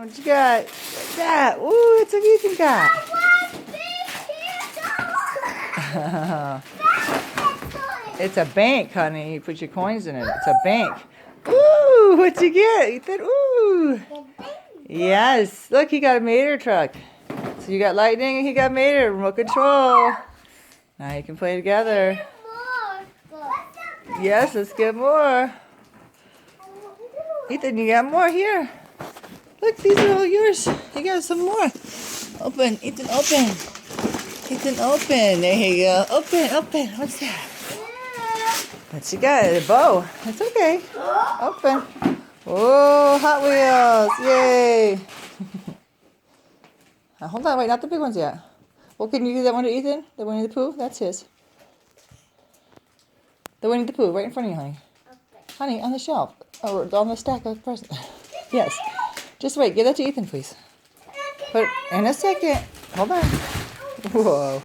What you got? What's that? Ooh, it's a Ethan got. It's a bank, honey. You put your coins in it. It's a bank. Ooh, what'd you get, Ethan? Ooh. Yes. Look, he got a Mater truck. So you got lightning and he got Mater. Remote control. Now you can play together. Yes, let's get more. Ethan, you got more here. Look, these are all yours. You got some more. Open, Ethan, open. Ethan, open. There you go. Open, open. What's that? What you got? A bow. It's okay. Open. Oh, Hot Wheels. Yay. Now, hold on. Wait, not the big ones yet. Well, can you give that one to Ethan? The Winnie the Pooh? That's his. The Winnie the Pooh, right in front of you, honey. Okay. Honey, on the shelf. Or on the stack of presents. Yes. Just wait. Give that to Ethan, please. Put in a second. Hold on. Whoa.